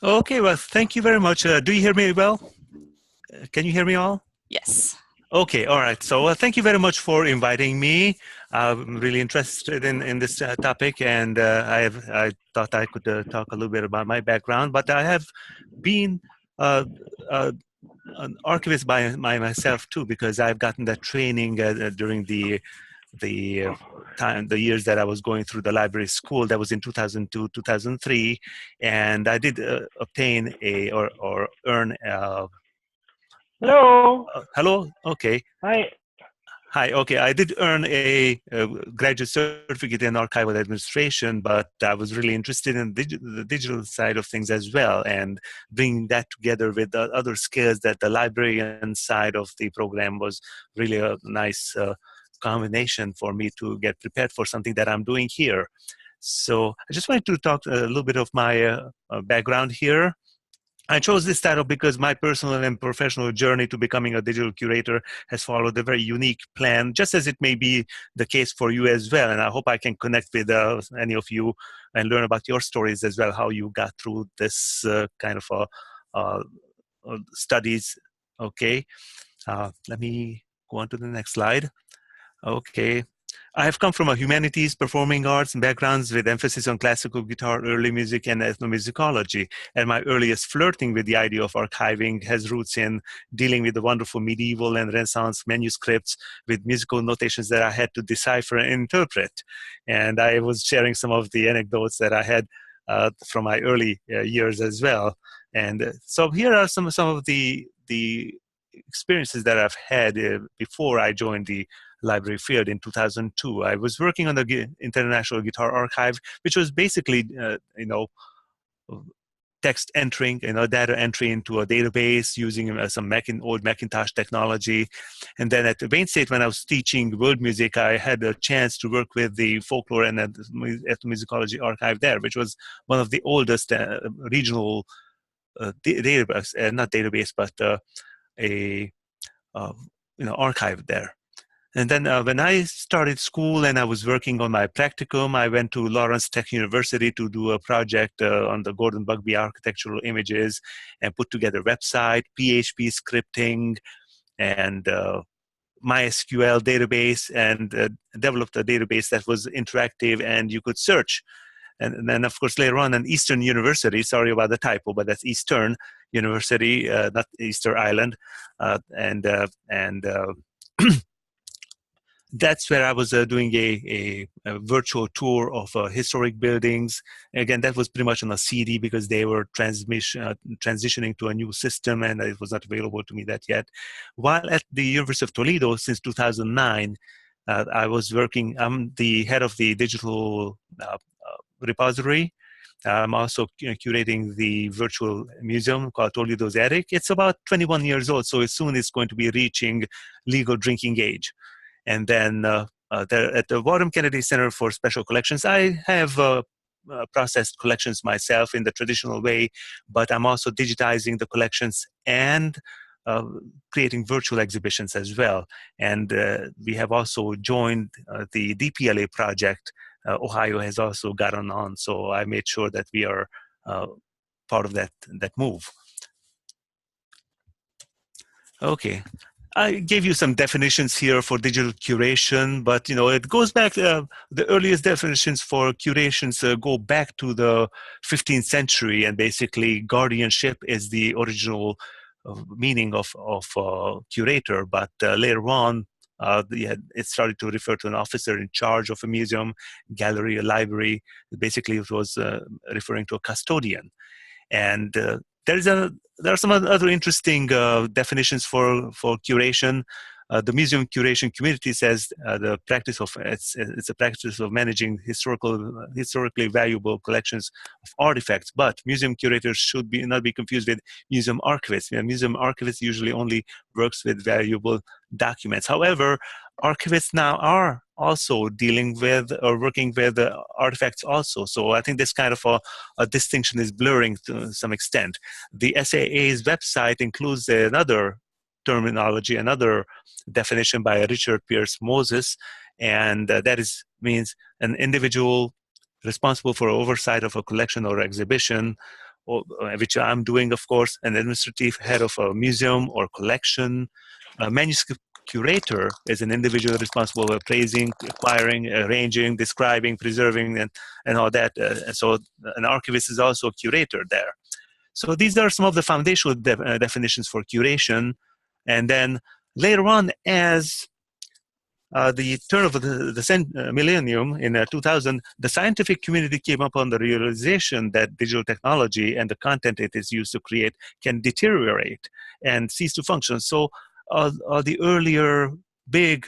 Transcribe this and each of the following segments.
Okay, well, thank you very much. Do you hear me well? Can you hear me all? Yes. Okay, all right. So thank you very much for inviting me. I'm really interested in this topic, and I thought I could talk a little bit about my background, but I have been uh, uh, an archivist by myself too, because I've gotten that training during the the years that I was going through the library school. That was in 2002, 2003, and I did obtain or earn. Hello. Hello. Okay. Hi. Hi. Okay. I did earn a graduate certificate in archival administration, but I was really interested in the digital side of things as well, and bringing that together with the other skills that the librarian side of the program was really a nice combination for me to get prepared for something that I'm doing here. So I just wanted to talk a little bit of my background here. I chose this title because my personal and professional journey to becoming a digital curator has followed a very unique plan, just as it may be the case for you as well. And I hope I can connect with any of you and learn about your stories as well, how you got through this kind of uh, studies. Okay, let me go on to the next slide. Okay. I have come from a humanities, performing arts backgrounds with emphasis on classical guitar, early music, and ethnomusicology. And my earliest flirting with the idea of archiving has roots in dealing with the wonderful medieval and Renaissance manuscripts with musical notations that I had to decipher and interpret. And I was sharing some of the anecdotes that I had from my early years as well. And so here are some of the experiences that I've had before I joined the library field in 2002. I was working on the International Guitar Archive, which was basically, text entering, data entry into a database using some old Macintosh technology. And then at Wayne State, when I was teaching world music, I had a chance to work with the folklore and ethnomusicology archive there, which was one of the oldest regional database, not database, but a archive there. And then when I started school and I was working on my practicum, I went to Lawrence Tech University to do a project on the Gordon Bugbee architectural images and put together a website, PHP scripting, and MySQL database, and developed a database that was interactive and you could search. And then, of course, later on, an Eastern University, sorry about the typo, but that's Eastern University, not Easter Island, and that's where I was doing a virtual tour of historic buildings. Again, that was pretty much on a CD because they were transitioning to a new system and it was not available to me that yet. While at the University of Toledo since 2009, I was working, I'm the head of the digital repository. I'm also curating the virtual museum called Toledo's Attic. It's about 21 years old, so soon it's going to be reaching legal drinking age. And then there at the Wadham Kennedy Center for Special Collections, I have processed collections myself in the traditional way, but I'm also digitizing the collections and creating virtual exhibitions as well. And we have also joined the DPLA project. Ohio has also gotten on, so I made sure that we are part of that move. Okay. I gave you some definitions here for digital curation, but it goes back. The earliest definitions for curations go back to the 15th century, and basically guardianship is the original meaning of curator. But later on, it started to refer to an officer in charge of a museum, gallery, a library. Basically, it was referring to a custodian, and there are some other interesting definitions for curation. The museum curation community says the practice of it's a practice of managing historically valuable collections of artifacts. But museum curators should not be confused with museum archivists. Museum archivists usually only works with valuable documents. However, archivists now are also dealing with or working with artifacts also. So I think this kind of a distinction is blurring to some extent. The SAA's website includes another terminology, another definition by Richard Pierce Moses, and that means an individual responsible for oversight of a collection or exhibition, which I'm doing, of course, an administrative head of a museum or collection. A manuscript curator is an individual responsible for appraising, acquiring, arranging, describing, preserving, and all that. So an archivist is also a curator there. So these are some of the foundational definitions for curation. And then later on, as the turn of the millennium in 2000, the scientific community came upon the realization that digital technology and the content it is used to create can deteriorate and cease to function. So the earlier big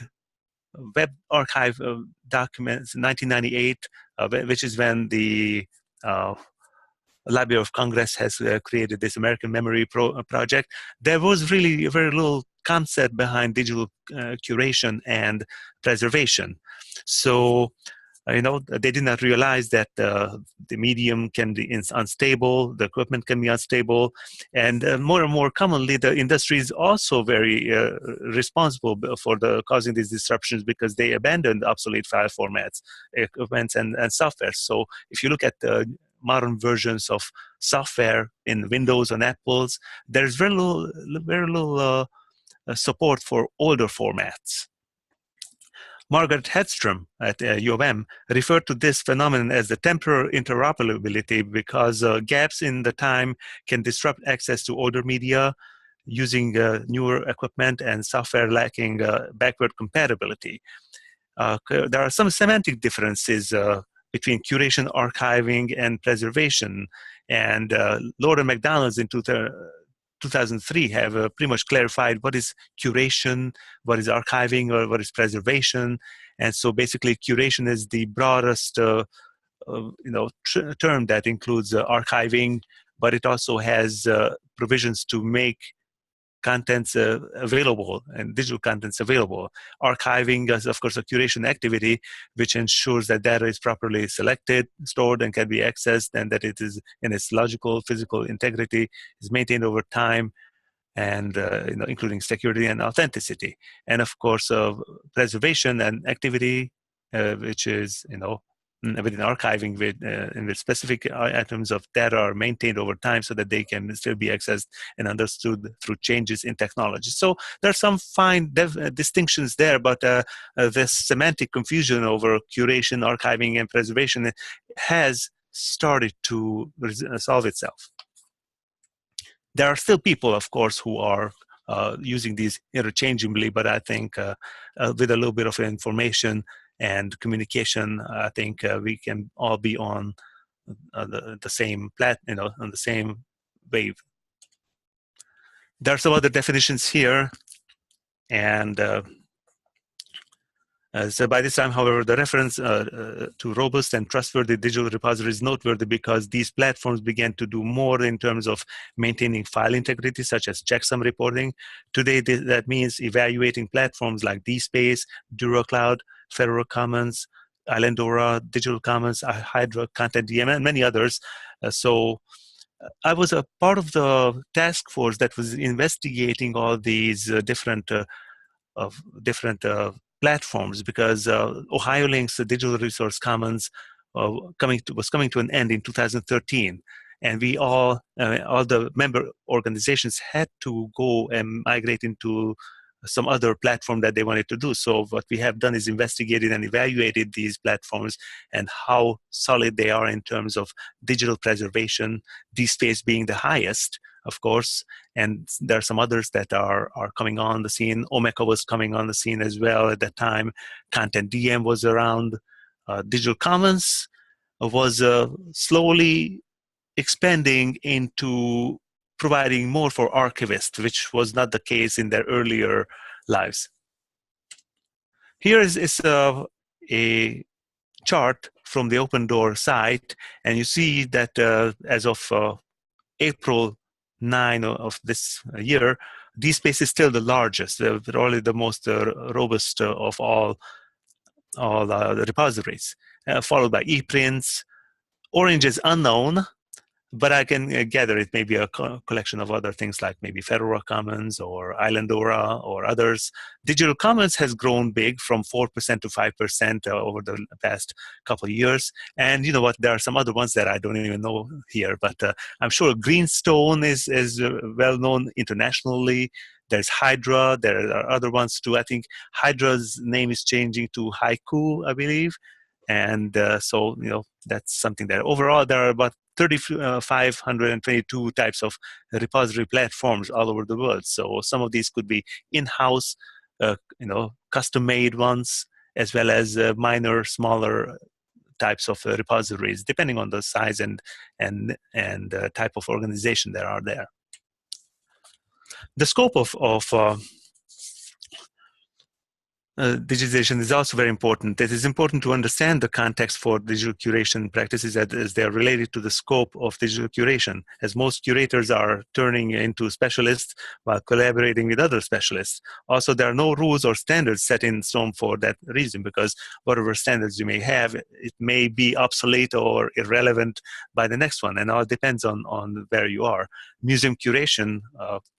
web archive documents, 1998, which is when the Library of Congress has created this American Memory Project, there was really very little concept behind digital curation and preservation. So, they did not realize that the medium can be unstable, the equipment can be unstable, and more and more commonly, the industry is also very responsible for causing these disruptions because they abandoned obsolete file formats, equipments, and software. So, if you look at the modern versions of software in Windows and Apples, there's very little support for older formats. Margaret Hedstrom at U of M referred to this phenomenon as the temporal interoperability because gaps in the time can disrupt access to older media using newer equipment and software lacking backward compatibility. There are some semantic differences between curation, archiving, and preservation. And Lord and McDonald's in 2003 have pretty much clarified what is curation, what is archiving, or what is preservation. And so basically curation is the broadest term that includes archiving, but it also has provisions to make contents available and digital contents available. Archiving is, of course, a curation activity which ensures that data is properly selected, stored, and can be accessed, and that it is in its logical, physical integrity, is maintained over time, and including security and authenticity. And of course, preservation and activity, which is within archiving in which specific items of data are maintained over time so that they can still be accessed and understood through changes in technology. So there are some fine distinctions there, but this semantic confusion over curation, archiving, and preservation has started to solve itself. There are still people, of course, who are using these interchangeably, but I think with a little bit of information and communication, I think we can all be on the same on the same wave. There are some other definitions here, and so by this time, however, the reference to robust and trustworthy digital repositories is noteworthy because these platforms began to do more in terms of maintaining file integrity, such as checksum reporting. Today, that means evaluating platforms like DSpace, DuraCloud, Fedora Commons, Islandora, Digital Commons, Hydra, Content DM, and many others. So I was a part of the task force that was investigating all these different platforms because Ohio Link's Digital Resource Commons was coming to an end in 2013. And we all the member organizations had to go and migrate into some other platform that they wanted to do. So what we have done is investigated and evaluated these platforms and how solid they are in terms of digital preservation, DSpace being the highest, of course, and there are some others that are coming on the scene. Omeka was coming on the scene as well at that time. Content DM was around. Digital Commons was slowly expanding into providing more for archivists, which was not the case in their earlier lives. Here is a chart from the Open Door site, and you see that as of April 9 of this year, DSpace is still the largest, probably the most robust of all the repositories, followed by ePrints. Orange is unknown. but I can gather it may be a collection of other things like maybe Fedora Commons or Islandora or others. Digital Commons has grown big from 4% to 5% over the past couple of years. And you know what, there are some other ones that I don't even know here, but I'm sure Greenstone is well known internationally. There's Hydra, there are other ones too. I think Hydra's name is changing to Haiku, I believe. And so, you know, that's something that overall there are about 3,522 types of repository platforms all over the world. So some of these could be in-house, you know, custom-made ones, as well as minor, smaller types of repositories, depending on the size and type of organization that are there. The scope of digitization is also very important. It is important to understand the context for digital curation practices as they are related to the scope of digital curation, as most curators are turning into specialists while collaborating with other specialists. Also, there are no rules or standards set in stone for that reason, because whatever standards you may have, it may be obsolete or irrelevant by the next one, and all depends on where you are. Museum curation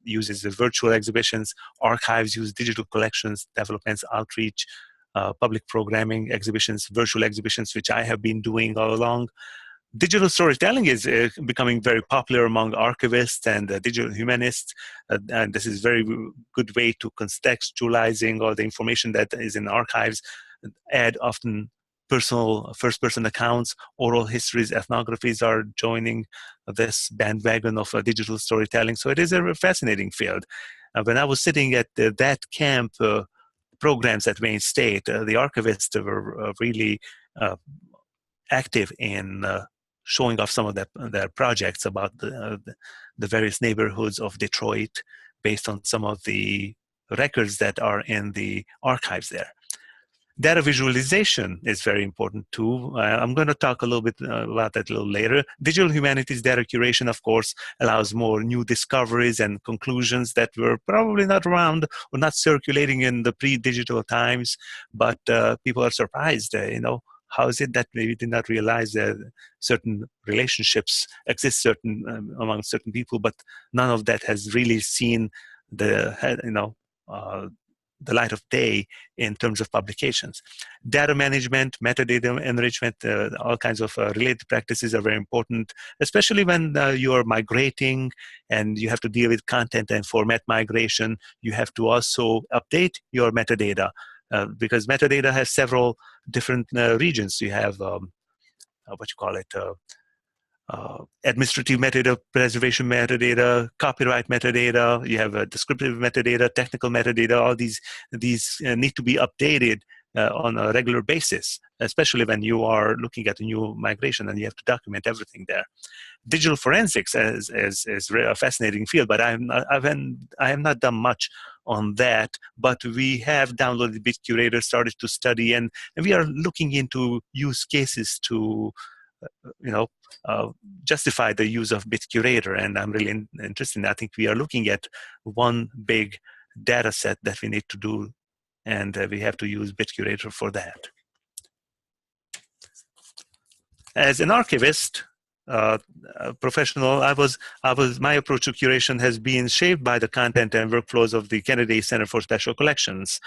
uses virtual exhibitions, archives use digital collections, developments, outreach, public programming, exhibitions, virtual exhibitions, which I have been doing all along. Digital storytelling is becoming very popular among archivists and digital humanists, and this is a very good way to contextualizing all the information that is in archives, add often personal first-person accounts, oral histories, ethnographies are joining this bandwagon of digital storytelling. So it is a fascinating field. When I was sitting at that camp programs at Wayne State, the archivists were really active in showing off some of their projects about the various neighborhoods of Detroit based on some of the records that are in the archives there. Data visualization is very important too. I'm going to talk a little bit about that a little later. Digital humanities data curation, of course, allows more new discoveries and conclusions that were probably not around or not circulating in the pre-digital times, but people are surprised, you know, how is it that we did not realize that certain relationships exist among certain people, but none of that has really seen the, you know, the light of day in terms of publications. Data management, metadata enrichment, all kinds of related practices are very important, especially when you are migrating and you have to deal with content and format migration. You have to also update your metadata because metadata has several different regions. You have administrative metadata, preservation metadata, copyright metadata, you have descriptive metadata, technical metadata. All these need to be updated on a regular basis, especially when you are looking at a new migration and you have to document everything there. Digital forensics is a fascinating field, but I have not done much on that, but we have downloaded BitCurator, started to study, and we are looking into use cases to justify the use of BitCurator, and I'm really interested. I think we are looking at one big data set that we need to do, and we have to use BitCurator for that. As an archivist, professional, my approach to curation has been shaped by the content and workflows of the Kennedy Center for Special Collections.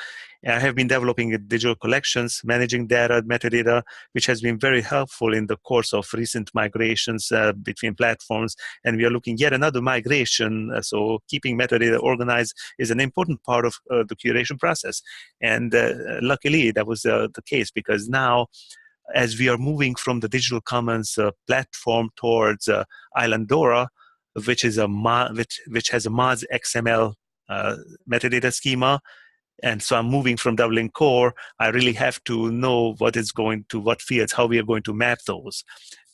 I have been developing digital collections, managing data, metadata, which has been very helpful in the course of recent migrations between platforms. And we are looking yet another migration. So keeping metadata organized is an important part of the curation process. And luckily, that was the case, because now, as we are moving from the Digital Commons platform towards Islandora, which has a mods XML metadata schema, and so I'm moving from Dublin Core, I really have to know what fields, how we are going to map those.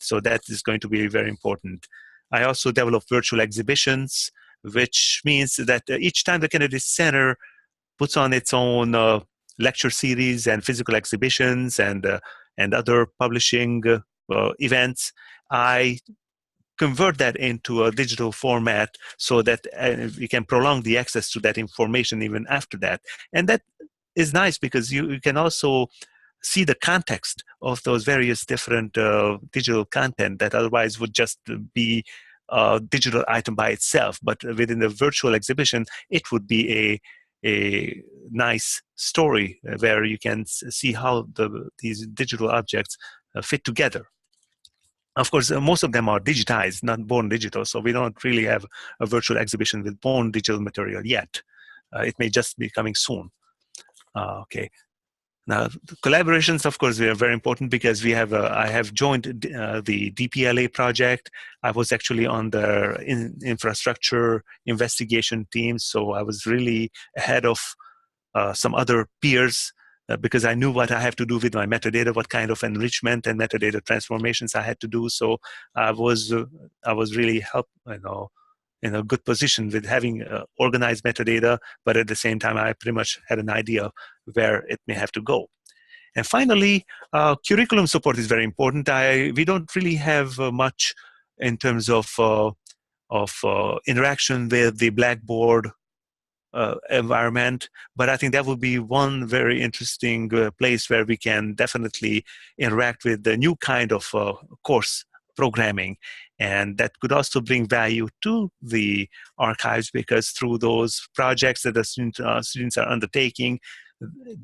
So that is going to be very important. I also develop virtual exhibitions, which means that each time the Kennedy Center puts on its own lecture series and physical exhibitions and other publishing events, I convert that into a digital format so that we can prolong the access to that information even after that. And that is nice because you can also see the context of those various different digital content that otherwise would just be a digital item by itself. But within the virtual exhibition, it would be a nice story where you can see how these digital objects fit together. Of course, most of them are digitized, not born digital, so we don't really have a virtual exhibition with born digital material yet. It may just be coming soon. Okay. Now, collaborations, of course, are very important because we have. I have joined the DPLA project. I was actually on the infrastructure investigation team, so I was really ahead of some other peers because I knew what I have to do with my metadata, what kind of enrichment and metadata transformations I had to do. So I was really in a good position with having organized metadata, but at the same time, I pretty much had an idea where it may have to go. And finally, curriculum support is very important. We don't really have much in terms of interaction with the Blackboard environment, but I think that would be one very interesting place where we can definitely interact with the new kind of course programming, and that could also bring value to the archives, because through those projects that the students are undertaking,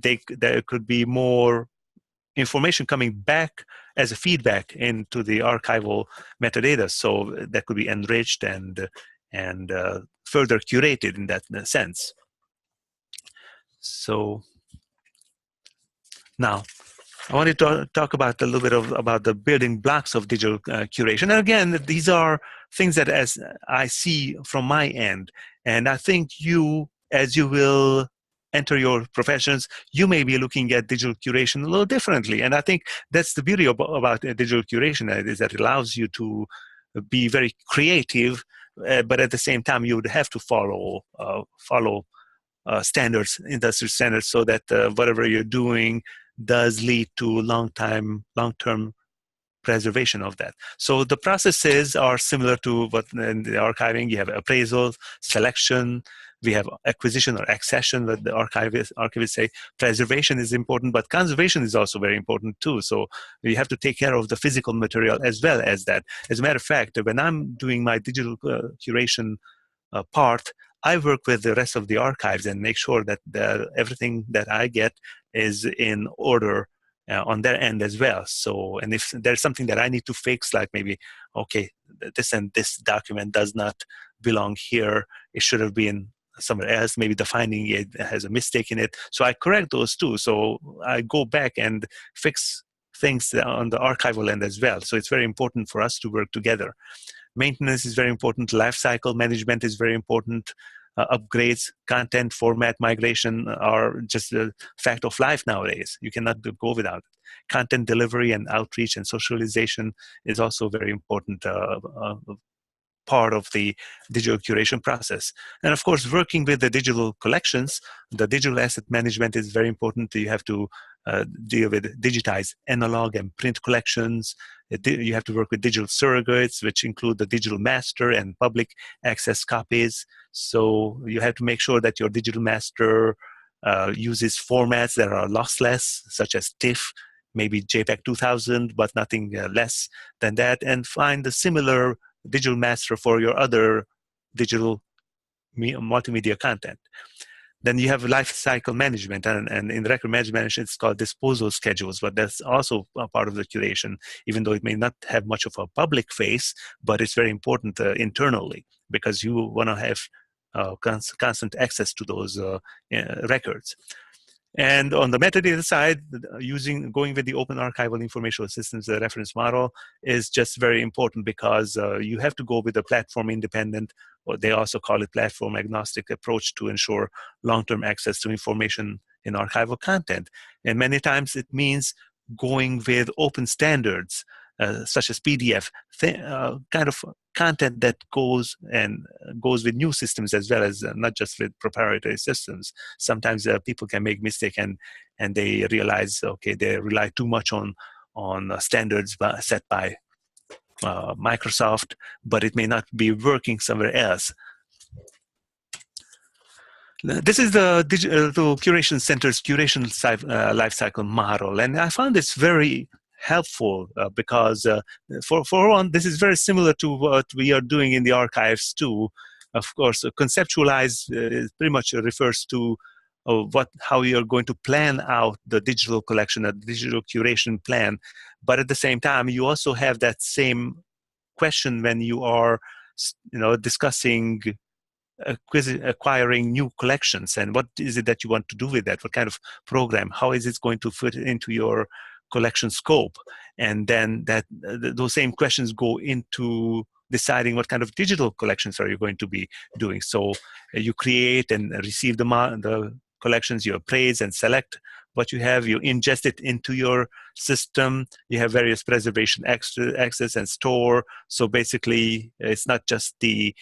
there could be more information coming back as a feedback into the archival metadata, so that could be enriched and further curated in that sense. So now I wanted to talk about a little bit about the building blocks of digital curation. And again, these are things that as I see from my end, and I think you, as you will enter your professions, you may be looking at digital curation a little differently. And I think that's the beauty about digital curation, is that it allows you to be very creative, but at the same time, you would have to follow standards, industry standards, so that whatever you're doing does lead to long-term preservation of that. So the processes are similar to what in the archiving. You have appraisal, selection, we have acquisition or accession, that the archivists say. Preservation is important, but conservation is also very important too. So you have to take care of the physical material as well as that. As a matter of fact, when I'm doing my digital curation part, I work with the rest of the archives and make sure that everything that I get is in order on their end as well. So, and if there's something that I need to fix, like maybe, okay, this and this document does not belong here, it should have been somewhere else, maybe the finding it has a mistake in it. So I correct those too. So I go back and fix things on the archival end as well. So it's very important for us to work together. Maintenance is very important. Lifecycle management is very important. Upgrades, content, format migration are just a fact of life nowadays. You cannot go without it. Content delivery and outreach and socialization is also very important part of the digital curation process. And of course, working with the digital collections, the digital asset management is very important. You have to deal with digitized analog and print collections. You have to work with digital surrogates, which include the digital master and public access copies. So you have to make sure that your digital master uses formats that are lossless, such as TIFF, maybe JPEG 2000, but nothing less than that, and find the similar digital master for your other digital multimedia content. Then you have life cycle management, and in record management, it's called disposal schedules, but that's also a part of the curation, even though it may not have much of a public face, but it's very important internally, because you want to have constant access to those records. And on the metadata side, going with the open archival informational systems reference model is just very important, because you have to go with a platform independent, or they also call it platform agnostic approach, to ensure long-term access to information in archival content. And many times it means going with open standards, such as PDF, kind of content that goes with new systems as well as not just with proprietary systems. Sometimes people can make mistake and they realize, okay, they rely too much on standards set by Microsoft, but it may not be working somewhere else. This is the Curation Center's curation lifecycle model, and I found this very helpful because, for one, this is very similar to what we are doing in the archives too. Of course, conceptualize pretty much refers to how you are going to plan out the digital collection, a digital curation plan. But at the same time, you also have that same question when you are, discussing acquiring new collections, and what is it that you want to do with that? What kind of program? How is it going to fit into your collection scope? And then those same questions go into deciding what kind of digital collections are you going to be doing. So you create and receive the collections, you appraise and select what you have, you ingest it into your system, you have various preservation access and store. So basically, it's not just the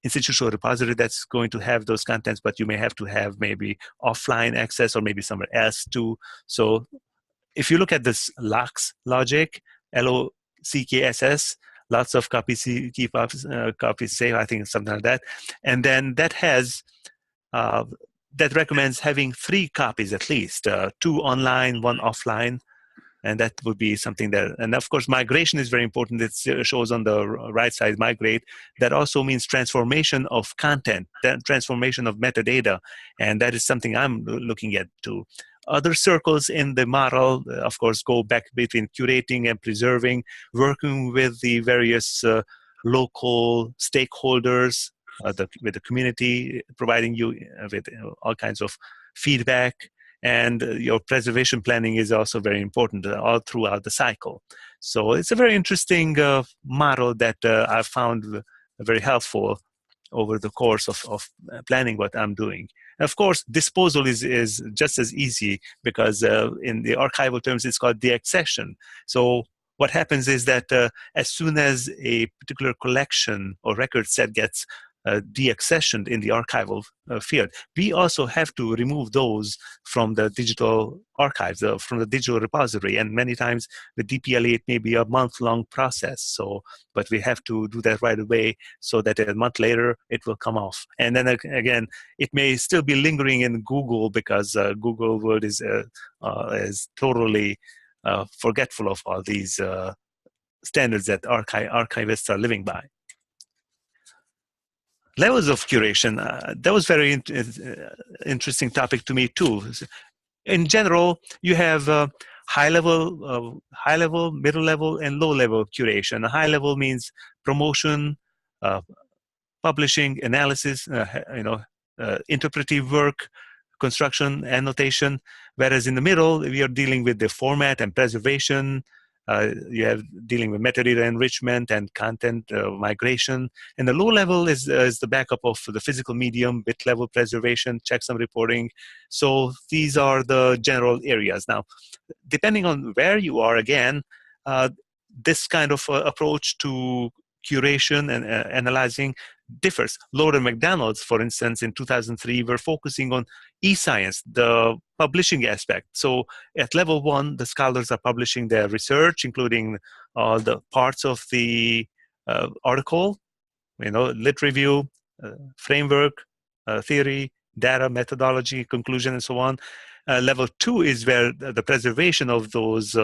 institutional repository that's going to have those contents, but you may have to have maybe offline access or maybe somewhere else too. So if you look at this LOCKSS logic, LOCKSS, lots of copies, keep copies safe, I think something like that. And then that has, that recommends having 3 copies at least, 2 online, 1 offline. And that would be something that, and of course, migration is very important. It shows on the right side, migrate. That also means transformation of content, transformation of metadata. And that is something I'm looking at too. Other circles in the model, of course, go back between curating and preserving, working with the various local stakeholders, with the community, providing you with all kinds of feedback. And your preservation planning is also very important all throughout the cycle. So it's a very interesting model that I found very helpful over the course of planning what I'm doing. And of course, disposal is just as easy because in the archival terms, it's called deaccession. So what happens is that as soon as a particular collection or record set gets deaccessioned in the archival field, we also have to remove those from the digital archives, from the digital repository. And many times with DPLA, it may be a month-long process. So, but we have to do that right away so that a month later it will come off. And then again, it may still be lingering in Google because Google World is totally forgetful of all these standards that archivists are living by. Levels of curation, that was very interesting topic to me too. In general, you have high level, middle level, and low level curation. High level means promotion, publishing, analysis, interpretive work, construction, annotation. Whereas in the middle, we are dealing with the format and preservation. You have dealing with metadata enrichment and content migration. And the low level is the backup of the physical medium, bit level preservation, checksum reporting. So these are the general areas. Now, depending on where you are, again, this kind of approach to curation and analyzing differs. Lord and McDonald's, for instance, in 2003, were focusing on e-science, the publishing aspect. So at level 1, the scholars are publishing their research, including all the parts of the article, lit review, framework, theory, data, methodology, conclusion, and so on. Level 2 is where the preservation of those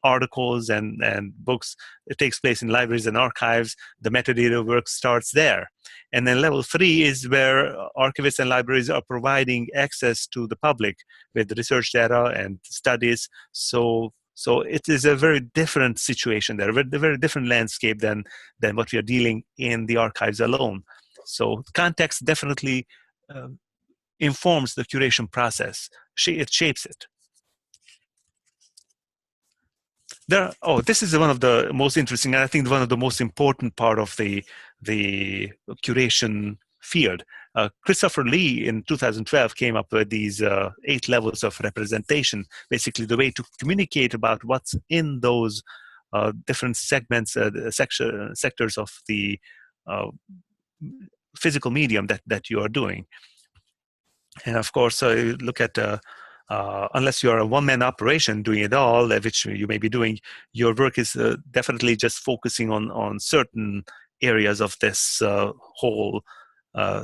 articles and books, it takes place in libraries and archives. The metadata work starts there. And then level 3 is where archivists and libraries are providing access to the public with research data and studies. So it is a very different situation there, a very different landscape than what we are dealing in the archives alone. So context definitely informs the curation process. It shapes it. This is one of the most interesting, and I think one of the most important part of the curation field. Christopher Lee in 2012 came up with these 8 levels of representation, basically the way to communicate about what's in those different segments, sectors of the physical medium that you are doing. And of course, you look at unless you're a one-man operation doing it all, which you may be doing, your work is definitely just focusing on certain areas of this whole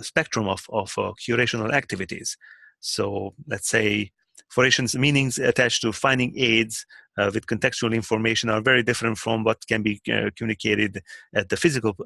spectrum of curational activities. So let's say, for instance, meanings attached to finding aids with contextual information are very different from what can be communicated at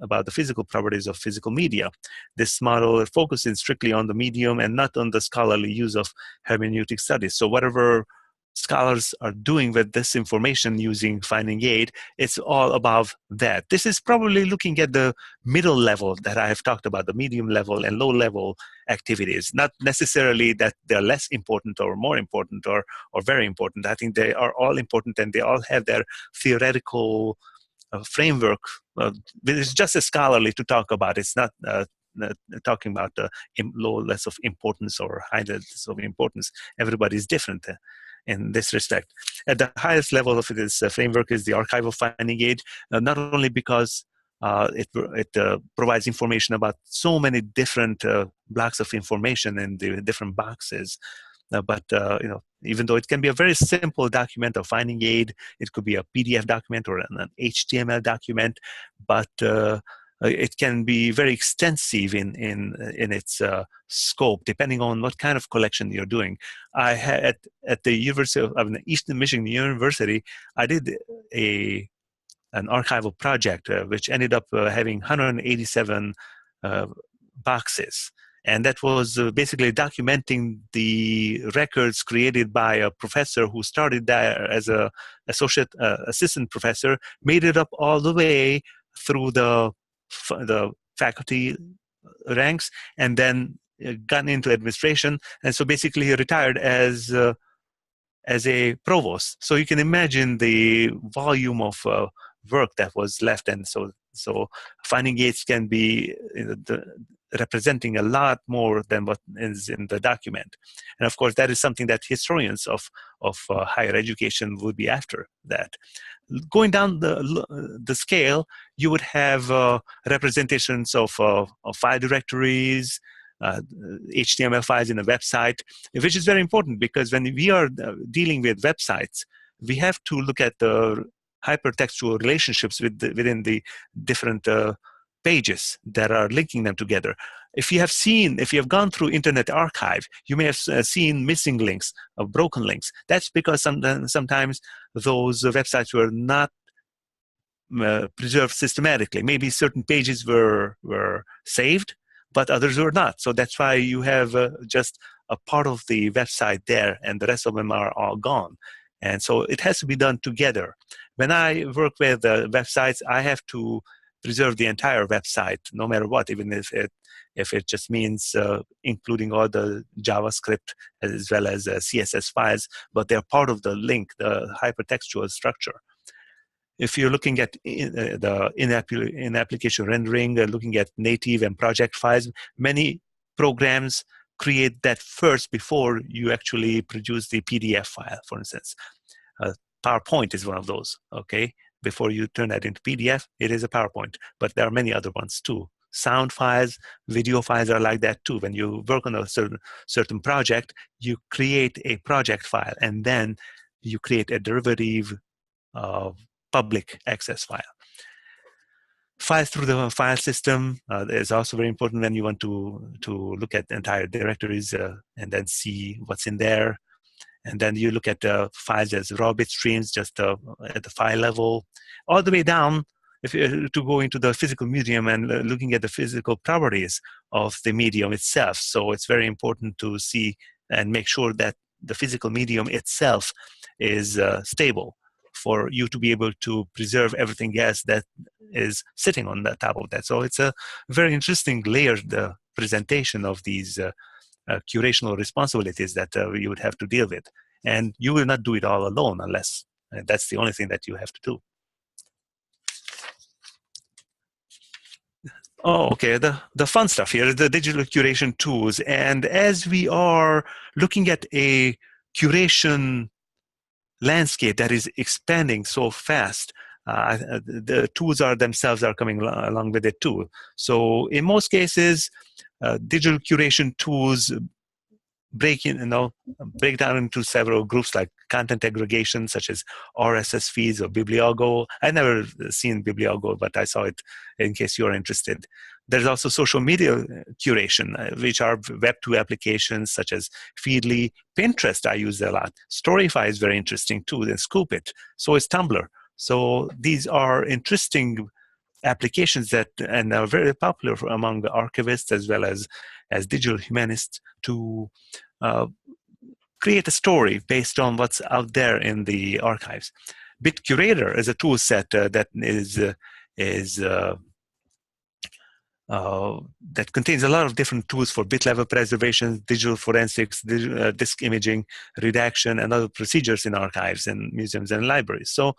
about the physical properties of physical media. This model focuses strictly on the medium and not on the scholarly use of hermeneutic studies. So whatever scholars are doing with this information using finding aid, it's all above that. This is probably looking at the middle level that I have talked about, the medium level and low level activities, not necessarily that they're less important or more important or very important. I think they are all important and they all have their theoretical framework. It's just as scholarly to talk about. It's not talking about the low less of importance or high less of importance. Everybody's different in this respect. At the highest level of this framework is the archival finding aid, not only because it provides information about so many different blocks of information in the different boxes, but even though it can be a very simple document of finding aid, it could be a PDF document or an HTML document, but it can be very extensive in its scope, depending on what kind of collection you're doing. I had at the University of Eastern Michigan University, I did an archival project which ended up having 187 boxes. And that was basically documenting the records created by a professor who started there as an assistant professor, made it up all the way through the faculty ranks, and then got into administration. And so basically he retired as a provost. So you can imagine the volume of work that was left. And so finding aids can be representing a lot more than what is in the document. And of course, that is something that historians of higher education would be after that. Going down the scale, you would have representations of file directories, HTML files in a website, which is very important because when we are dealing with websites, we have to look at the hypertextual relationships within the different pages that are linking them together. If you have gone through Internet Archive, you may have seen missing links, broken links. That's because sometimes those websites were not preserved systematically. Maybe certain pages were saved, but others were not. So that's why you have just a part of the website there, and the rest of them are all gone. And so it has to be done together. When I work with websites, I have to preserve the entire website, no matter what, even if it just means including all the JavaScript as well as CSS files, but they're part of the link, the hypertextual structure. If you're looking at the in-application rendering, looking at native and project files, many programs create that first before you actually produce the PDF file, for instance. PowerPoint is one of those, okay? Before you turn that into PDF, it is a PowerPoint, but there are many other ones too. Sound files, video files are like that too. When you work on a certain project, you create a project file, and then you create a derivative public access file. Files through the file system is also very important when you want to look at entire directories and then see what's in there. And then you look at files as raw bit streams, just at the file level, all the way down to go into the physical medium and looking at the physical properties of the medium itself. So it's very important to see and make sure that the physical medium itself is stable for you to be able to preserve everything else that is sitting on the top of that. So it's a very interesting layered presentation of these curational responsibilities that you would have to deal with. And you will not do it all alone unless that's the only thing that you have to do. Oh, okay, the fun stuff here is the digital curation tools. And as we are looking at a curation landscape that is expanding so fast, the tools themselves are coming along with it too. So in most cases, digital curation tools break down into several groups like content aggregation, such as RSS feeds or Bibliogo. I never seen Bibliogo, but I saw it in case you're interested. There's also social media curation, which are Web2 applications such as Feedly. Pinterest I use a lot. Storyfy is very interesting too, then Scoop It. So is Tumblr. So these are interesting applications that and are very popular among the archivists as well as digital humanists to create a story based on what's out there in the archives. BitCurator is a tool set that that contains a lot of different tools for bit level preservation, digital forensics, disk imaging, redaction, and other procedures in archives and museums and libraries. So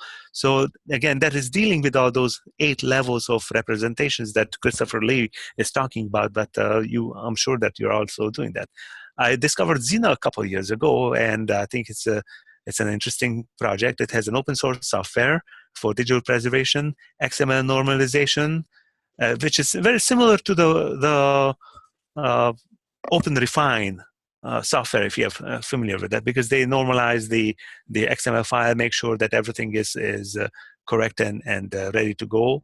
again, that is dealing with all those 8 levels of representations that Christopher Lee is talking about, but I'm sure that you're also doing that. I discovered Xena a couple of years ago, and I think it's an interesting project. It has an open source software for digital preservation, XML normalization, which is very similar to the OpenRefine software, if you're familiar with that, because they normalize the XML file, make sure that everything is correct and ready to go.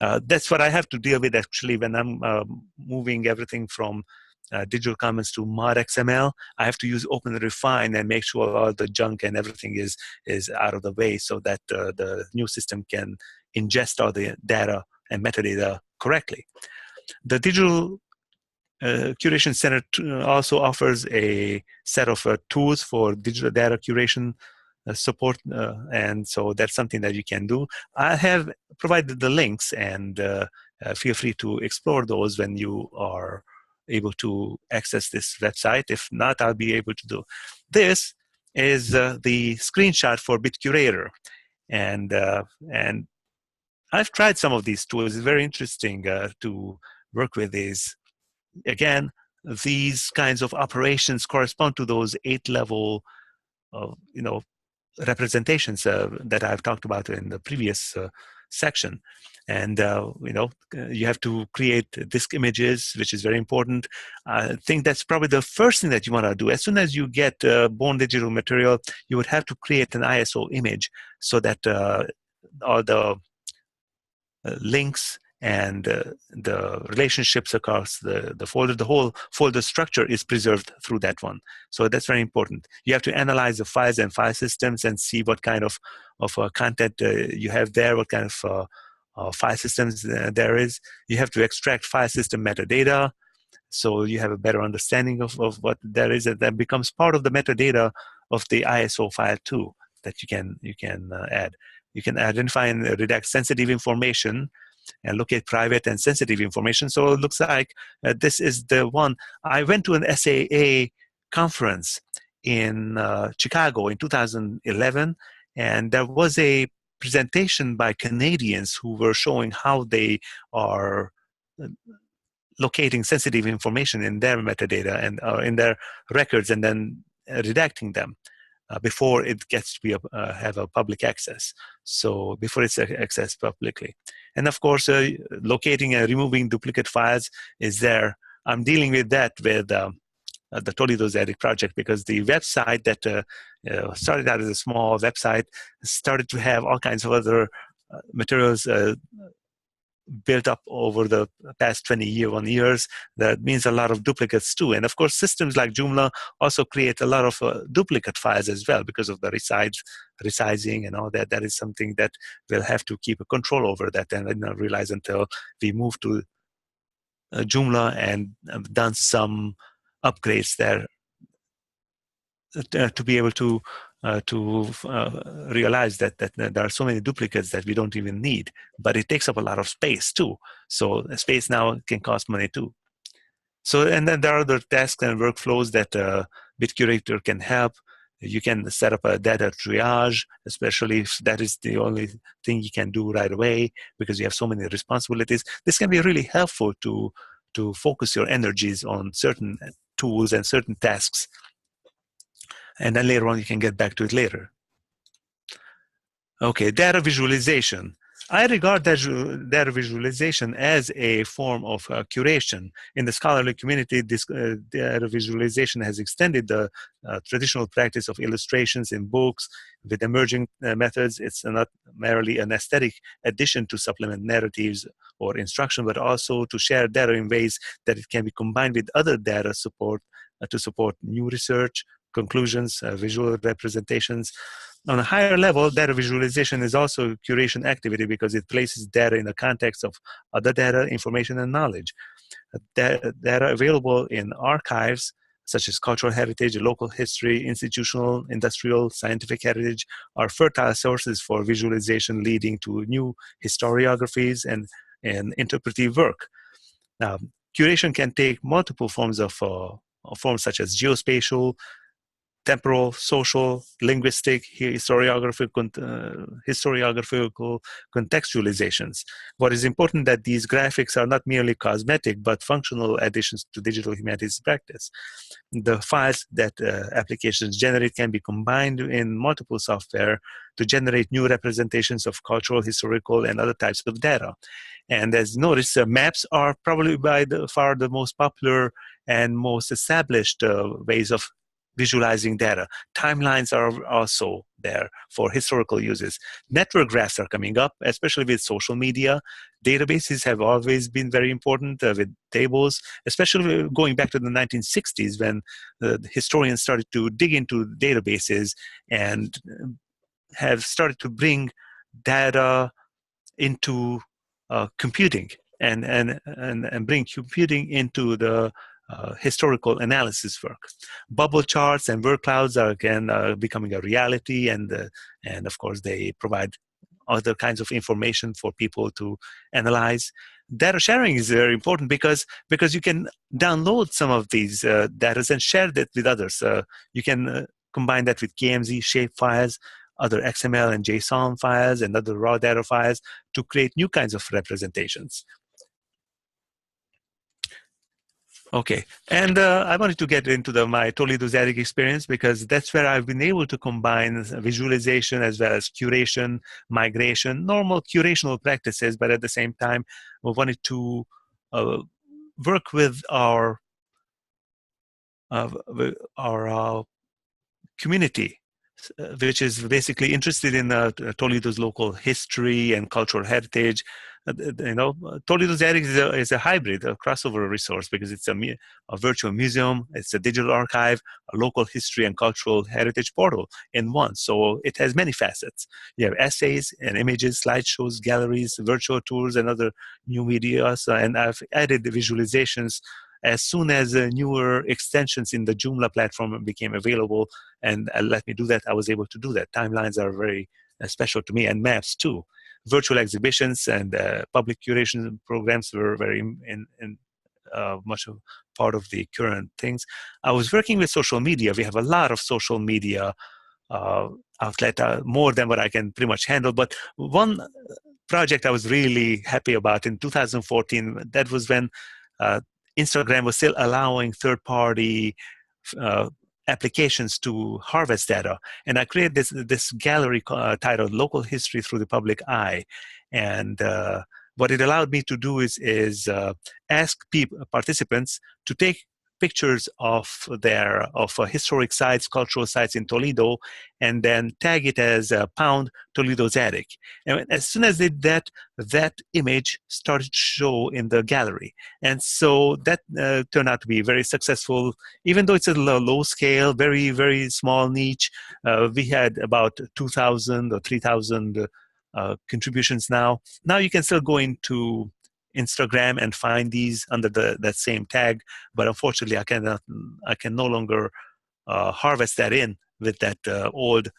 That's what I have to deal with actually when I'm moving everything from Digital Commons to mod XML. I have to use OpenRefine and make sure all the junk and everything is out of the way so that the new system can ingest all the data and metadata correctly. The Digital Curation Center also offers a set of tools for digital data curation support, and so that's something that you can do. I have provided the links, and feel free to explore those when you are able to access this website. If not, I'll be able to do. This is the screenshot for BitCurator, and I've tried some of these tools. It's very interesting to work with these. Again, these kinds of operations correspond to those 8-level, representations that I've talked about in the previous section. And, you have to create disk images, which is very important. I think that's probably the first thing that you want to do. As soon as you get born digital material, you would have to create an ISO image so that all the links and the relationships across the folder, the whole folder structure is preserved through that one. So that's very important. You have to analyze the files and file systems and see what kind of content you have there, what kind of file systems there is. You have to extract file system metadata so you have a better understanding of what there is. That becomes part of the metadata of the ISO file too that you can add. You can identify and redact sensitive information and locate private and sensitive information. So it looks like this is the one. I went to an SAA conference in Chicago in 2011, and there was a presentation by Canadians who were showing how they are locating sensitive information in their metadata and in their records and then redacting them. Before it gets to be have a public access, so before it's accessed publicly. And of course, locating and removing duplicate files is there. I'm dealing with that with the Toledo Zedic project, because the website that started out as a small website started to have all kinds of other materials built up over the past 21 years. That means a lot of duplicates too. And of course, systems like Joomla also create a lot of duplicate files as well because of the resizing and all that. That is something that we'll have to keep a control over that, and I didn't realize until we moved to Joomla and done some upgrades there to be able to realize that there are so many duplicates that we don't even need, but it takes up a lot of space too. So space now can cost money too. So, and then there are other tasks and workflows that BitCurator can help. You can set up a data triage, especially if that is the only thing you can do right away because you have so many responsibilities. This can be really helpful to focus your energies on certain tools and certain tasks. And then later on, you can get back to it later. Okay, data visualization. I regard data visualization as a form of curation. In the scholarly community, this data visualization has extended the traditional practice of illustrations in books with emerging methods. It's not merely an aesthetic addition to supplement narratives or instruction, but also to share data in ways that it can be combined with other data support to support new research, conclusions, visual representations. On a higher level, data visualization is also a curation activity because it places data in the context of other data, information, and knowledge. Data available in archives, such as cultural heritage, local history, institutional, industrial, scientific heritage, are fertile sources for visualization, leading to new historiographies and interpretive work. Now, curation can take multiple forms forms such as geospatial, temporal, social, linguistic, historiographical contextualizations. What is important that these graphics are not merely cosmetic, but functional additions to digital humanities practice. The files that applications generate can be combined in multiple software to generate new representations of cultural, historical, and other types of data. And as noticed, maps are probably by far the most popular and most established ways of visualizing data. Timelines are also there for historical uses. Network graphs are coming up, especially with social media. Databases have always been very important with tables, especially going back to the 1960s when the historians started to dig into databases and have started to bring data into computing and bring computing into the historical analysis work. Bubble charts and word clouds are again becoming a reality, and of course they provide other kinds of information for people to analyze. Data sharing is very important because you can download some of these data and share that with others. You can combine that with KMZ shape files, other XML and JSON files, and other raw data files to create new kinds of representations. Okay, and I wanted to get into my Toledo Zadig experience because that's where I've been able to combine visualization as well as curation, migration, normal curational practices, but at the same time, we wanted to work with our community, which is basically interested in Toledo's local history and cultural heritage. Toledo Zadig is a hybrid, a crossover resource because it's a virtual museum, it's a digital archive, a local history and cultural heritage portal in one. So it has many facets. You have essays and images, slideshows, galleries, virtual tours, and other new media. And I've added the visualizations as soon as newer extensions in the Joomla platform became available and let me do that, I was able to do that. Timelines are very special to me, and maps too. Virtual exhibitions and public curation programs were very much a part of the current things. I was working with social media. We have a lot of social media outlet, more than what I can pretty much handle. But one project I was really happy about in 2014, that was when Instagram was still allowing third-party applications to harvest data. And I created this gallery titled Local History Through the Public Eye. And what it allowed me to do is ask participants to take pictures of historic sites, cultural sites in Toledo, and then tag it as pound Toledo Zadig. And as soon as they did that, that image started to show in the gallery. And so that turned out to be very successful, even though it's a low scale, very, very small niche. We had about 2,000 or 3,000 contributions now. Now you can still go into Instagram and find these under that same tag, but unfortunately I can no longer harvest that in with that old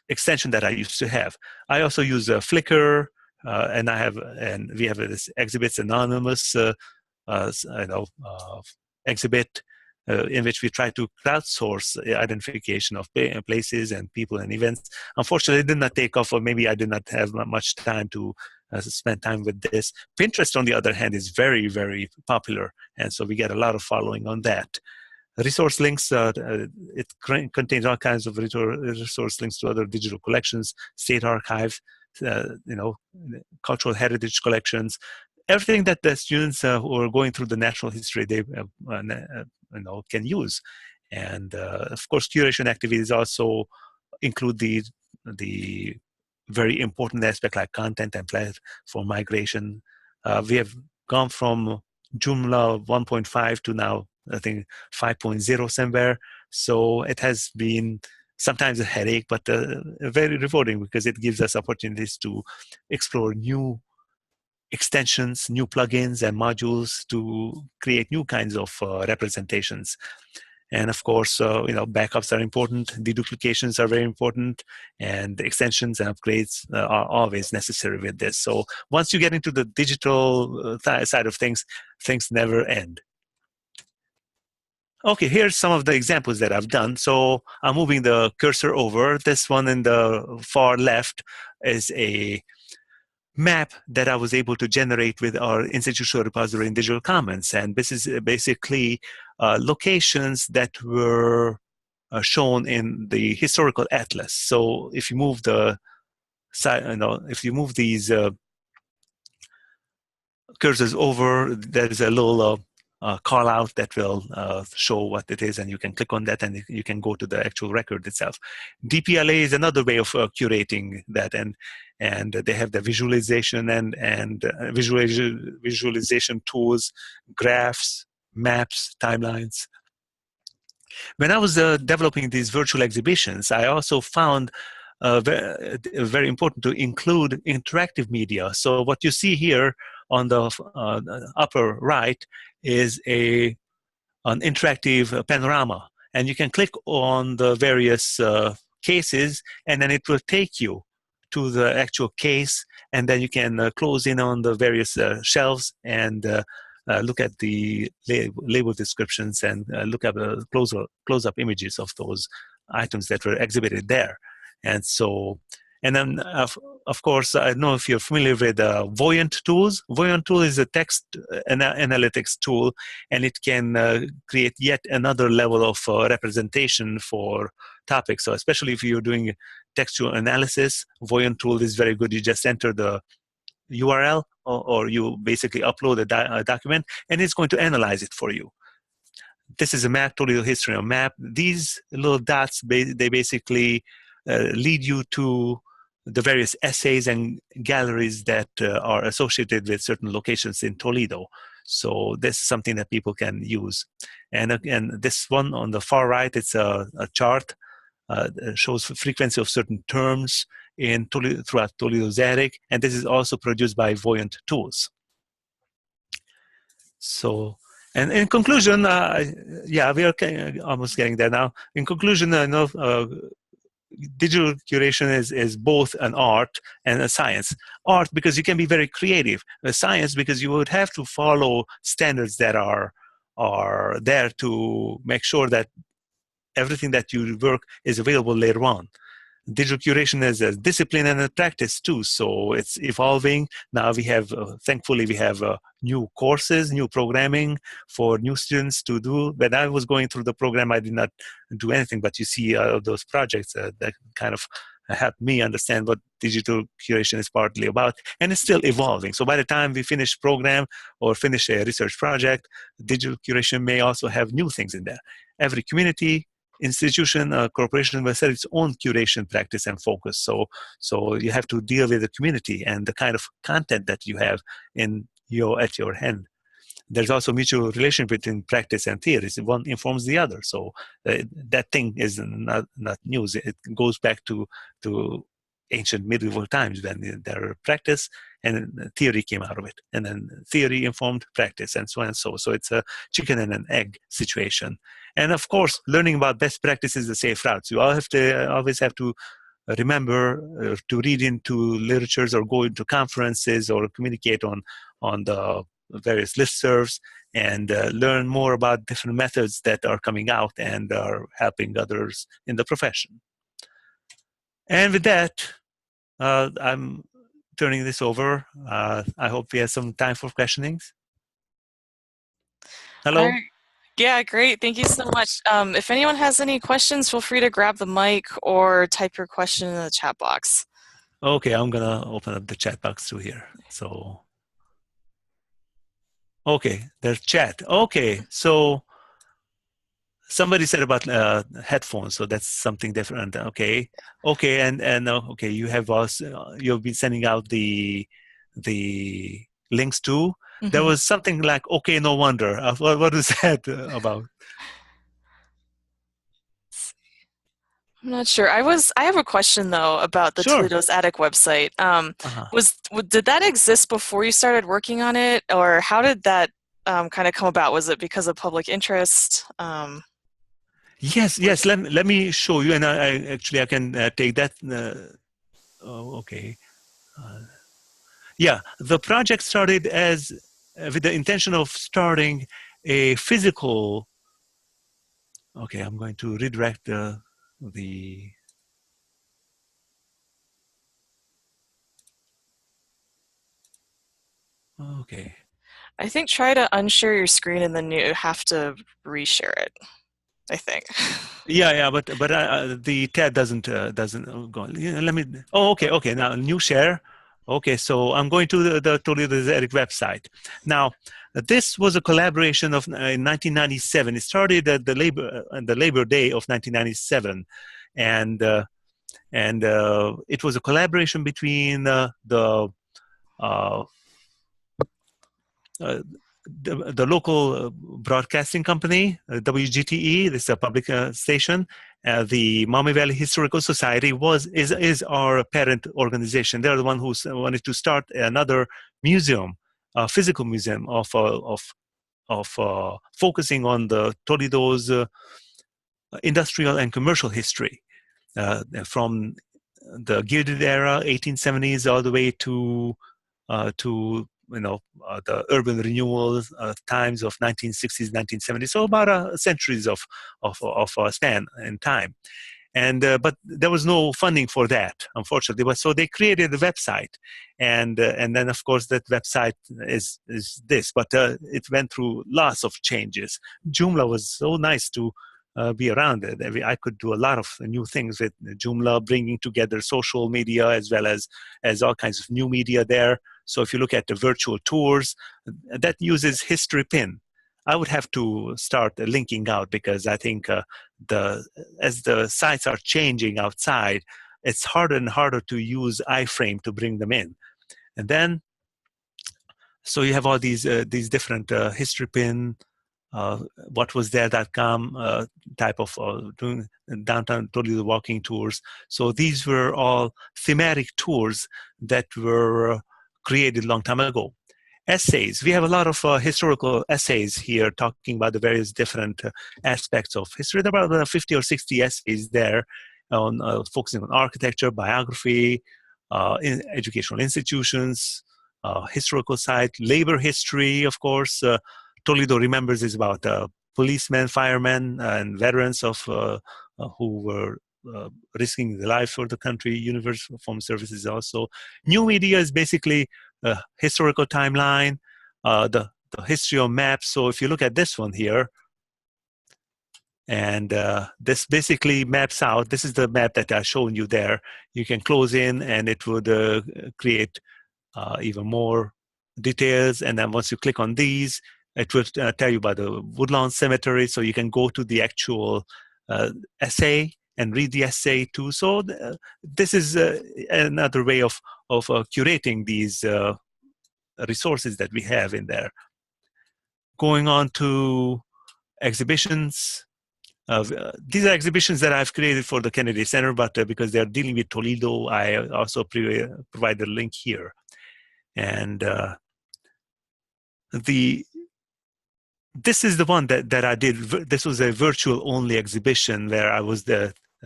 extension that I used to have. I also use Flickr, and we have this Exhibits Anonymous exhibit in which we try to crowdsource identification of places and people and events. Unfortunately, it did not take off, or maybe I did not have much time to spend time with this. Pinterest, on the other hand, is very, very popular, and so we get a lot of following on that. Resource links, it contains all kinds of resource links to other digital collections, state archive, cultural heritage collections, everything that the students who are going through the natural history they can use. And of course, curation activities also include the very important aspect like content and platform migration. We have gone from Joomla 1.5 to now I think 5.0 somewhere. So it has been sometimes a headache, but very rewarding because it gives us opportunities to explore new extensions, new plugins and modules to create new kinds of representations. And of course, backups are important, deduplications are very important, and extensions and upgrades are always necessary with this. So once you get into the digital side of things, things never end. Okay, here's some of the examples that I've done. So I'm moving the cursor over. This one in the far left is a map that I was able to generate with our institutional repository in Digital Commons. And this is basically locations that were shown in the historical atlas. So if you move the if you move these cursors over, there is a little call out that will show what it is, and you can click on that and you can go to the actual record itself. DPLA is another way of curating that, and they have the visualization and visualization tools, graphs, maps, timelines. When I was developing these virtual exhibitions, I also found very important to include interactive media. So what you see here on the upper right is an interactive panorama. And you can click on the various cases, and then it will take you to the actual case, and then you can close in on the various shelves and look at the label descriptions and look at the close-up images of those items that were exhibited there. And so, and then of course, I don't know if you're familiar with Voyant tools. Voyant tool is a text analytics tool, and it can create yet another level of representation for topics. So especially if you're doing textual analysis, Voyant tool is very good. You just enter the URL or you basically upload a document, and it's going to analyze it for you. This is a map, Toledo history map. These little dots, they basically lead you to the various essays and galleries that are associated with certain locations in Toledo. So this is something that people can use. And again, this one on the far right, it's a chart. Shows frequency of certain terms in Toledo, throughout Toledo's attic, and this is also produced by Voyant Tools. So, and in conclusion, yeah, we are almost getting there now. In conclusion, digital curation is both an art and a science. Art because you can be very creative. A science because you would have to follow standards that are there to make sure that everything that you work is available later on. Digital curation is a discipline and a practice too, so it's evolving. Now we have, thankfully, we have new courses, new programming for new students to do. When I was going through the program, I did not do anything, but you see those projects that kind of helped me understand what digital curation is partly about, and it's still evolving. So by the time we finish program or finish a research project, digital curation may also have new things in there. Every community, institution, corporation will set its own curation practice and focus. So you have to deal with the community and the kind of content that you have at your hand. There's also mutual relation between practice and theories. One informs the other. So that thing is not news. It goes back to ancient medieval times when there were practice and theory came out of it. And then theory informed practice and so on and so. So it's a chicken and an egg situation. And of course, learning about best practice is the safe route. You always have to remember to read into literatures or go into conferences or communicate on the various listservs and learn more about different methods that are coming out and are helping others in the profession. And with that, I'm turning this over. I hope we have some time for questionings. Hello? Yeah, great. Thank you so much. If anyone has any questions, feel free to grab the mic or type your question in the chat box. Okay, I'm gonna open up the chat box too here. So, okay, there's chat. Okay, so somebody said about headphones, so that's something different. Okay, okay, and okay, you have also you've been sending out the links too. There Mhm. was something like okay, no wonder. What is that about? I'm not sure. I have a question though about the Sure. Toledo's Attic website. Uh-huh. Did that exist before you started working on it, or how did that kind of come about? Was it because of public interest? Yes, Or yes. Let me show you, and I actually I can take that. Oh, okay. Uh, yeah, the project started as with the intention of starting a physical. Okay, I'm going to redirect the. Okay. I think try to unshare your screen and then you have to reshare it, I think. Yeah, yeah, but the tab doesn't go. Yeah, let me. Oh, okay, okay. Now new share. Okay, so I'm going to the Toledo Eric website. Now, this was a collaboration of in 1997. It started at the Labor Day of 1997, and it was a collaboration between uh, uh, the local broadcasting company, WGTE, this is a public station. The Maumee Valley Historical Society is our parent organization. They're the one who wanted to start another museum, a physical museum of focusing on the Toledo's industrial and commercial history from the Gilded Era, 1870s, all the way to the urban renewal times of 1960s, 1970s. So about centuries of span in time. And but there was no funding for that, unfortunately. But so they created a website, and then of course that website is this. But it went through lots of changes. Joomla was so nice to be around it. I could do a lot of new things with Joomla, bringing together social media as all kinds of new media there. So if you look at the virtual tours, that uses History Pin. I would have to start linking out because I think the as the sites are changing outside, it's harder and harder to use iframe to bring them in. And then, so you have all these different history pin, what was there.com type of doing downtown Toledo walking tours. So these were all thematic tours that were created a long time ago. Essays. We have a lot of historical essays here talking about the various different aspects of history. There are about 50 or 60 essays there on focusing on architecture, biography, educational institutions, historical site, labor history, of course. Toledo Remembers is about policemen, firemen, and veterans who were risking their life for the country. Uniform services also. New media is basically historical timeline, the history of maps. So if you look at this one here, and this basically maps out, this is the map that I've shown you there. You can close in and it would create even more details. And then once you click on these, it will tell you about the Woodlawn Cemetery. So you can go to the actual essay and read the essay too. So this is another way of curating these resources that we have in there. Going on to exhibitions. These are exhibitions that I've created for the Kennedy Center, but because they're dealing with Toledo, I also provide the link here. And this is the one that I did. This was a virtual only exhibition where I was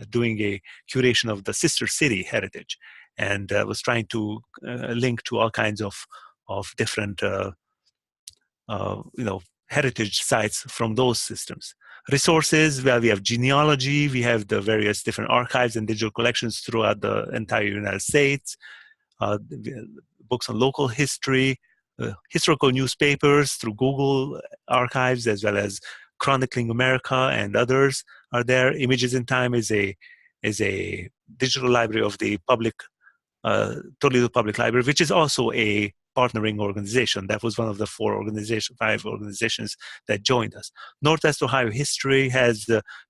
doing a curation of the sister city heritage, and was trying to link to all kinds of different heritage sites from those systems. Resources, well, we have genealogy, we have the various different archives and digital collections throughout the entire United States, books on local history, historical newspapers through Google archives, as well as Chronicling America and others are there. Images in Time is a digital library of the public Toledo Public Library, which is also a partnering organization. That was one of the five organizations that joined us. Northwest Ohio History has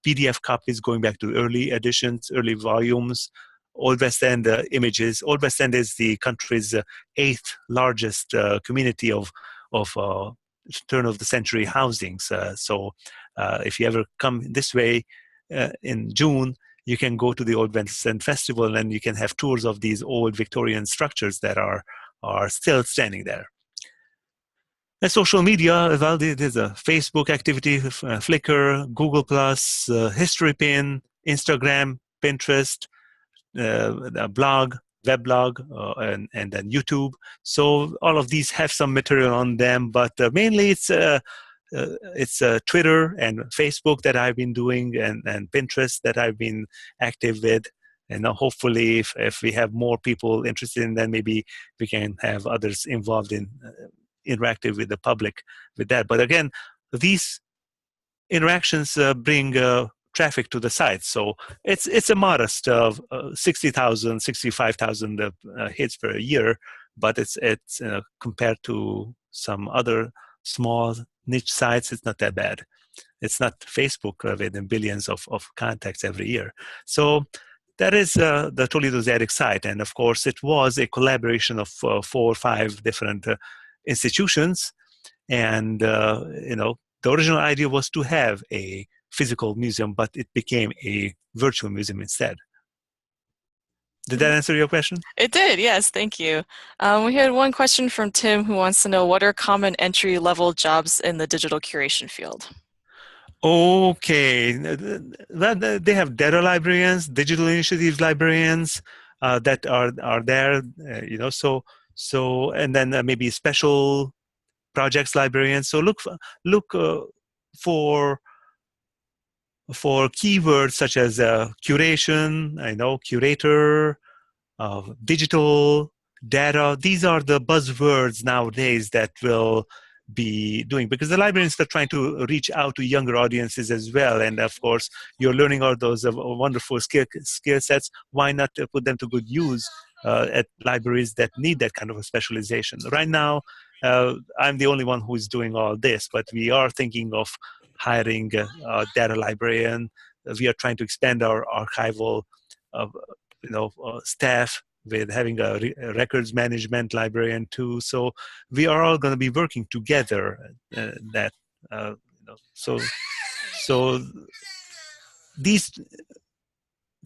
PDF copies going back to early editions, early volumes. Old West End Images. Old West End is the country's eighth largest community of turn of the century housings. So if you ever come this way in June, you can go to the Old West End Festival and you can have tours of these old Victorian structures that are still standing there. And social media, well, there's a Facebook activity, Flickr, Google+, History Pin, Instagram, Pinterest, a blog, weblog, and then YouTube. So all of these have some material on them, but mainly it's Twitter and Facebook that I've been doing, and Pinterest that I've been active with. And hopefully, if we have more people interested in that, maybe we can have others involved in interactive with the public with that. But again, these interactions bring traffic to the site. So it's a modest 60,000, 65,000 hits per year, but it's compared to some other small niche sites, it's not that bad. It's not Facebook with billions of contacts every year. So that is the Toledo Zadig site. And of course, it was a collaboration of 4 or 5 different institutions. And, the original idea was to have a physical museum, but it became a virtual museum instead. Did that answer your question? It did, yes, thank you. We had one question from Tim who wants to know, what are common entry-level jobs in the digital curation field? Okay, they have data librarians, digital initiatives librarians that are there, So and then maybe special projects librarians. So look for keywords such as curation, curator, digital, data. These are the buzzwords nowadays that will be doing, because the librarians are trying to reach out to younger audiences as well. And of course, you're learning all those wonderful skill sets. Why not put them to good use at libraries that need that kind of a specialization? Right now, I'm the only one who is doing all this, but we are thinking of hiring a data librarian. We are trying to expand our archival staff with having a records management librarian too. So we are all going to be working together. So these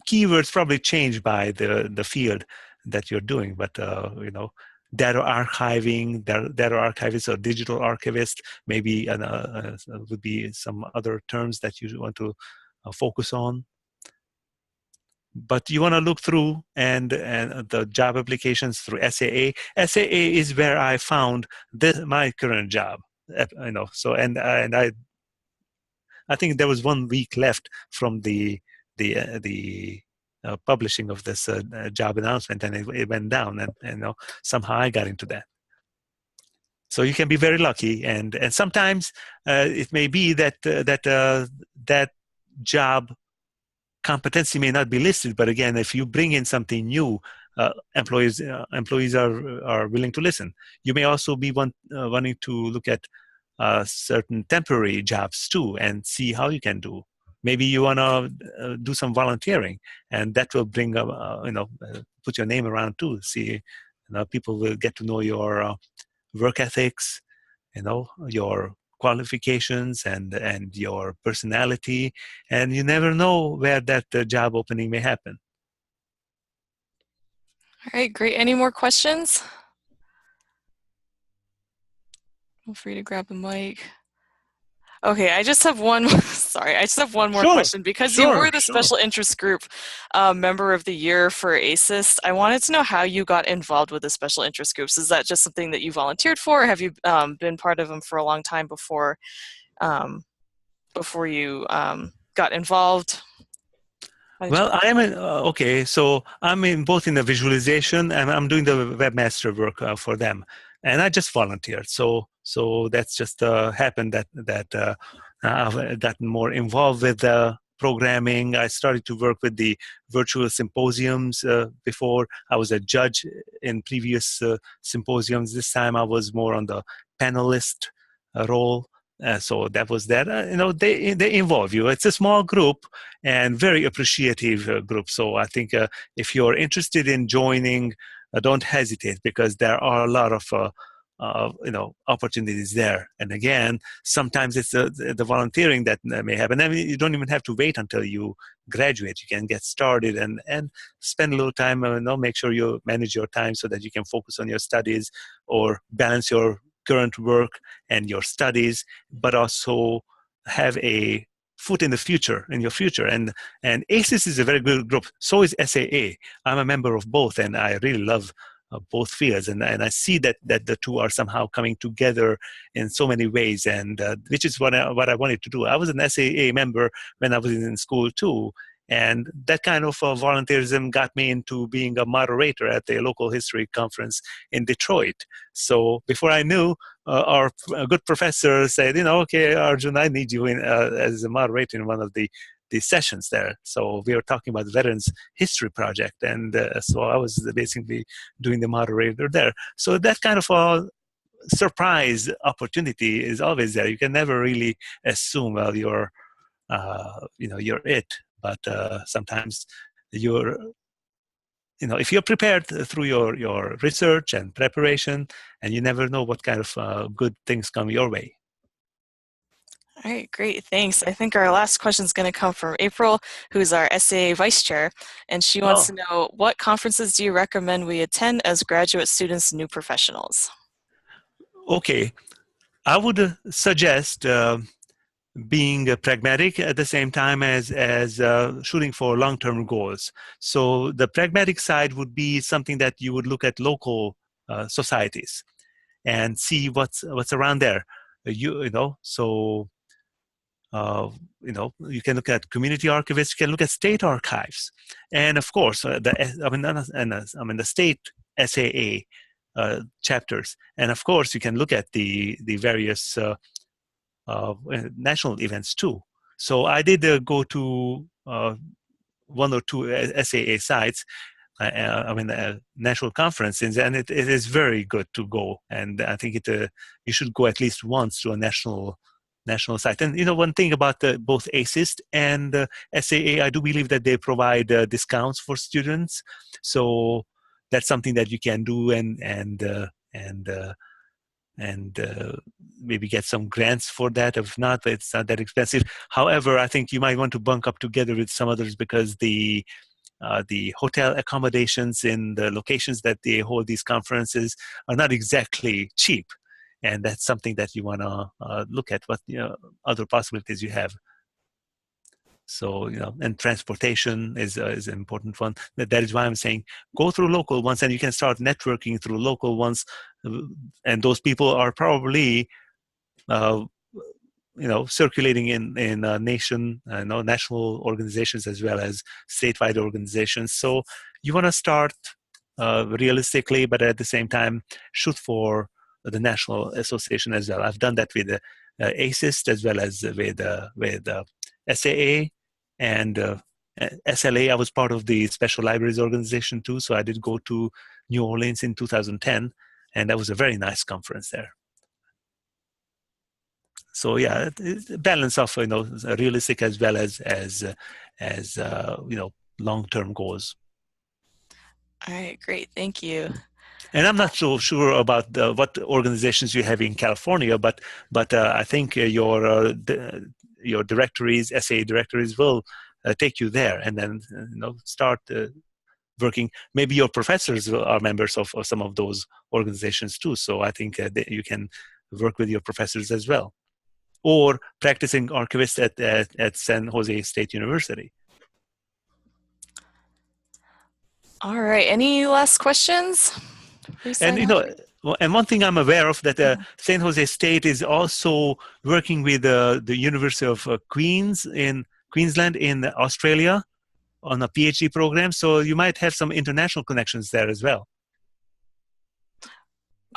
keywords probably change by the field that you're doing, but data archiving, data archivist or digital archivist, maybe would be some other terms that you want to focus on. But you want to look through and the job applications through SAA. SAA is where I found my current job. So and I think there was 1 week left from the publishing of this job announcement, and it went down, and somehow I got into that. So you can be very lucky, and sometimes it may be that that job competency may not be listed, but again, if you bring in something new, employees are willing to listen. You may also be wanting to look at certain temporary jobs too, and see how you can do. Maybe you want to do some volunteering, and that will bring put your name around too. See, people will get to know your work ethics, your qualifications and your personality, and you never know where that job opening may happen. All right, great. Any more questions? Feel free to grab the mic. Okay, I just have one. Sorry, I just have one more question. Because you were the special interest group member of the year for ASIS, I wanted to know how you got involved with the special interest groups. Is that just something that you volunteered for, or have you been part of them for a long time before you got involved? Well, I am so I'm both in the visualization and I'm doing the webmaster work for them, and I just volunteered. So that's just happened that I've gotten more involved with programming. I started to work with the virtual symposiums before. I was a judge in previous symposiums. This time I was more on the panelist role. So that was that. They involve you. It's a small group and very appreciative group. So I think if you're interested in joining, don't hesitate, because there are a lot of opportunities there. And again, sometimes it's the volunteering that may happen. I mean, you don't even have to wait until you graduate. You can get started and spend a little time. Make sure you manage your time so that you can focus on your studies or balance your current work and your studies, but also have a foot in your future. And ASIS is a very good group. So is SAA. I'm a member of both, and I really love both fields, and I see that the two are somehow coming together in so many ways, and which is what I wanted to do. I was an SAA member when I was in school too, and that kind of volunteerism got me into being a moderator at a local history conference in Detroit. So before I knew, our good professor said, okay, Arjun, I need you as a moderator in one of the sessions there. So we were talking about the Veterans History Project, and so I was basically doing the moderator there. So that kind of a surprise opportunity is always there. You can never really assume, well, you're it, but sometimes if you're prepared through your research and preparation, and you never know what kind of good things come your way. All right, great, thanks. I think our last question is going to come from April, who's our SAA Vice Chair, and she wants to know, what conferences do you recommend we attend as graduate students and new professionals? Okay, I would suggest being pragmatic at the same time as shooting for long-term goals. So the pragmatic side would be something that you would look at local societies and see what's around there. You can look at community archivists, you can look at state archives, and of course, the state SAA chapters, and of course, you can look at the various national events too. So I did go to one or two SAA sites. National conferences, and it is very good to go. And I think you should go at least once to a national site. And one thing about both ASIS and SAA, I do believe that they provide discounts for students. So that's something that you can do and maybe get some grants for that. If not, it's not that expensive. However, I think you might want to bunk up together with some others, because the hotel accommodations in the locations that they hold these conferences are not exactly cheap, and that's something that you want to look at, what other possibilities you have. So and transportation is an important one. That is why I'm saying go through local ones, and you can start networking through local ones, and those people are probably circulating in national organizations as well as statewide organizations. So you want to start realistically, but at the same time shoot for the national association as well. I've done that with ASIS as well as with SAA and SLA. I was part of the Special Libraries organization too, so I did go to New Orleans in 2010, and that was a very nice conference there. So yeah, it's a balance of realistic as well as long-term goals. All right, great, thank you. And I'm not so sure about what organizations you have in California, but I think your directories, SAA directories, will take you there, and then start working. Maybe your professors are members of some of those organizations too. So I think that you can work with your professors as well, or practicing archivist at San Jose State University. All right. Any last questions? And and one thing I'm aware of, that San Jose State is also working with the University of Queensland in Australia on a PhD program. So you might have some international connections there as well.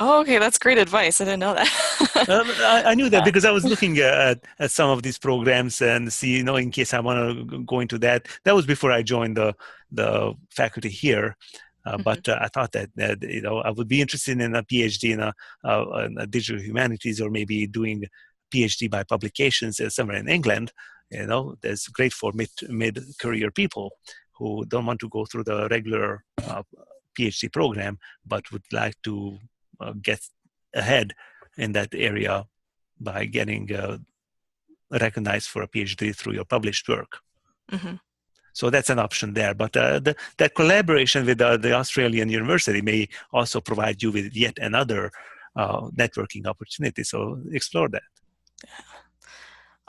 Oh, okay, that's great advice. I didn't know that. I knew that because I was looking at some of these programs and see, in case I want to go into that. That was before I joined the faculty here. But I thought that I would be interested in a PhD in a digital humanities, or maybe doing PhD by publications somewhere in England. That's great for mid-career people who don't want to go through the regular PhD program, but would like to get ahead in that area by getting recognized for a PhD through your published work. Mm-hmm. So that's an option there. But that collaboration with the Australian university may also provide you with yet another networking opportunity. So explore that.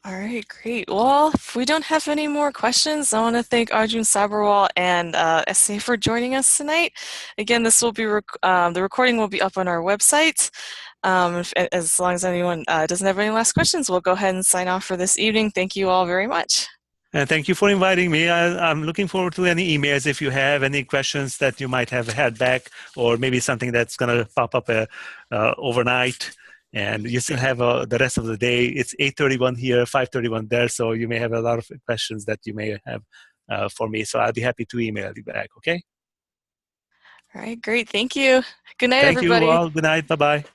All right, great. Well, if we don't have any more questions, I want to thank Arjun Sabharwal and SA for joining us tonight. Again, this will be the recording will be up on our website. As long as anyone doesn't have any last questions, we'll go ahead and sign off for this evening. Thank you all very much. And thank you for inviting me. I'm looking forward to any emails if you have any questions that you might have had back, or maybe something that's going to pop up overnight. And you still have the rest of the day. It's 8:31 here, 5:31 there, so you may have a lot of questions that you may have for me. So I'll be happy to email you back, okay? All right, great. Thank you. Good night, Thank you everybody. all. Good night. Bye-bye.